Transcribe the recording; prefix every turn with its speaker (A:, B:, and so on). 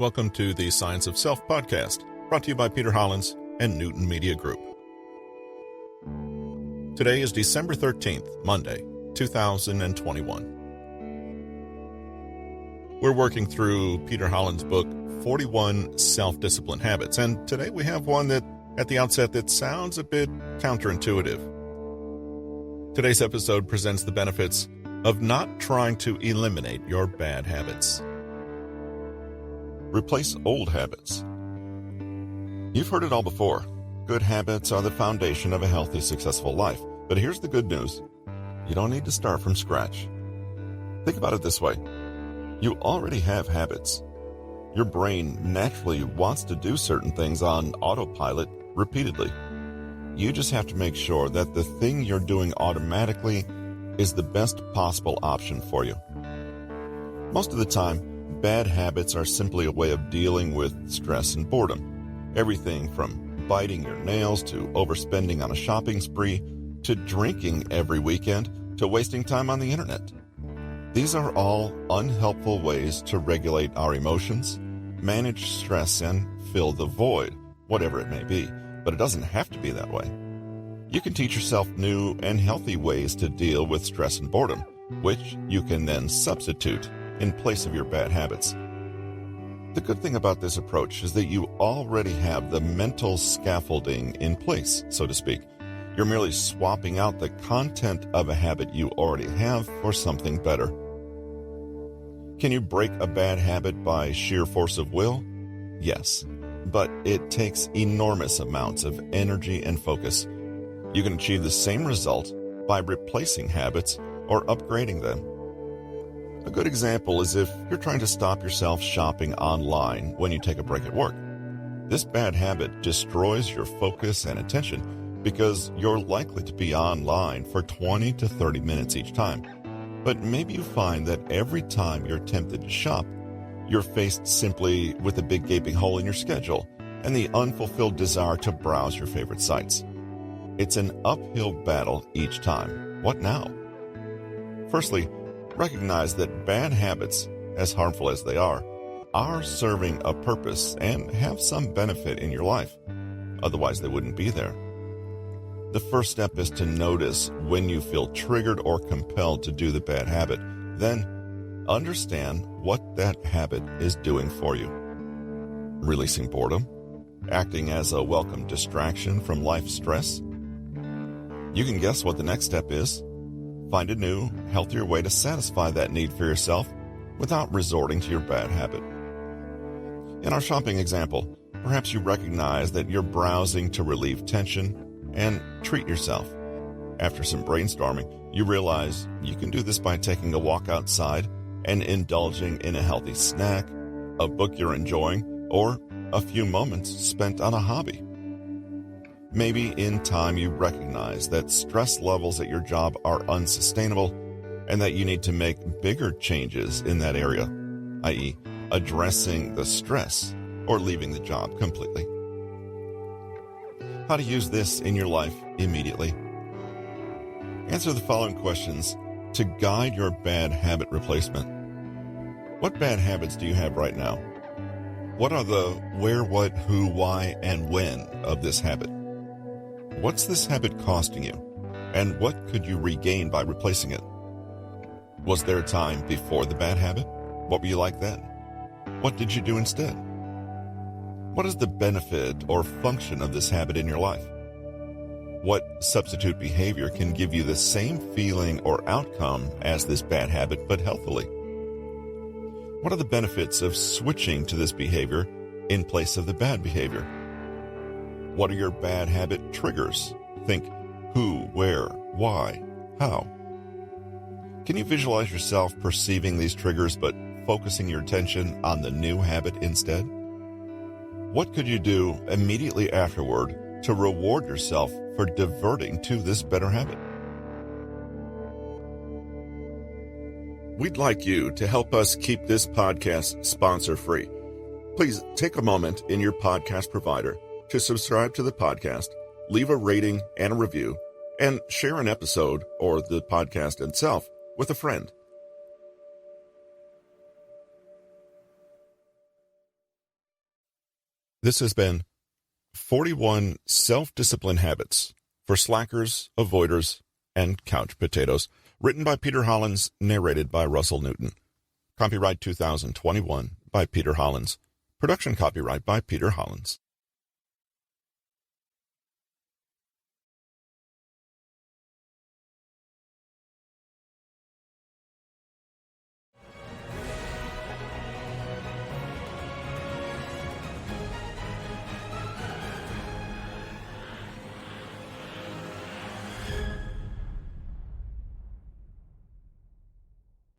A: Welcome to the Science of Self podcast, brought to you by Peter Hollins and Newton Media Group. Today is December 13th, Monday, 2021. We're working through Peter Hollins' book, 41 Self-Discipline Habits, and today we have one that, at the outset, that sounds a bit counterintuitive. Today's episode presents the benefits of not trying to eliminate your bad habits. Replace old habits. You've heard it all before. Good habits are the foundation of a healthy, successful life. But here's the good news. You don't need to start from scratch. Think about it this way. You already have habits. Your brain naturally wants to do certain things on autopilot repeatedly. You just have to make sure that the thing you're doing automatically is the best possible option for you. Most of the time, bad habits are simply a way of dealing with stress and boredom. Everything from biting your nails to overspending on a shopping spree to drinking every weekend to wasting time on the internet. These are all unhelpful ways to regulate our emotions, manage stress, and fill the void, whatever it may be. But it doesn't have to be that way. You can teach yourself new and healthy ways to deal with stress and boredom, which you can then substitute in place of your bad habits. The good thing about this approach is that you already have the mental scaffolding in place, so to speak. You're merely swapping out the content of a habit you already have for something better. Can you break a bad habit by sheer force of will? Yes, but it takes enormous amounts of energy and focus. You can achieve the same result by replacing habits or upgrading them. A good example is if you're trying to stop yourself shopping online when you take a break at work. This bad habit destroys your focus and attention because you're likely to be online for 20 to 30 minutes each time. But maybe you find that every time you're tempted to shop, you're faced simply with a big gaping hole in your schedule and the unfulfilled desire to browse your favorite sites. It's an uphill battle each time. What now? Firstly, recognize that bad habits, as harmful as they are serving a purpose and have some benefit in your life. Otherwise, they wouldn't be there. The first step is to notice when you feel triggered or compelled to do the bad habit. Then, understand what that habit is doing for you. Releasing boredom, acting as a welcome distraction from life's stress. You can guess what the next step is. Find a new, healthier way to satisfy that need for yourself without resorting to your bad habit. In our shopping example, perhaps you recognize that you're browsing to relieve tension and treat yourself. After some brainstorming, you realize you can do this by taking a walk outside and indulging in a healthy snack, a book you're enjoying, or a few moments spent on a hobby. Maybe in time you recognize that stress levels at your job are unsustainable and that you need to make bigger changes in that area, i.e., addressing the stress or leaving the job completely. How to use this in your life immediately? Answer the following questions to guide your bad habit replacement. What bad habits do you have right now? What are the where, what, who, why, and when of this habit? What's this habit costing you? And what could you regain by replacing it? Was there a time before the bad habit? What were you like then? What did you do instead? What is the benefit or function of this habit in your life? What substitute behavior can give you the same feeling or outcome as this bad habit, but healthily? What are the benefits of switching to this behavior in place of the bad behavior? What are your bad habit triggers? Think who, where, why, how. Can you visualize yourself perceiving these triggers but focusing your attention on the new habit instead? What could you do immediately afterward to reward yourself for diverting to this better habit? We'd like you to help us keep this podcast sponsor-free. Please take a moment in your podcast provider to subscribe to the podcast, leave a rating and a review, and share an episode or the podcast itself with a friend. This has been 41 Self-Discipline Habits for Slackers, Avoiders, and Couch Potatoes, written by Peter Hollins, narrated by Russell Newton. Copyright 2021 by Peter Hollins. Production copyright by Peter Hollins.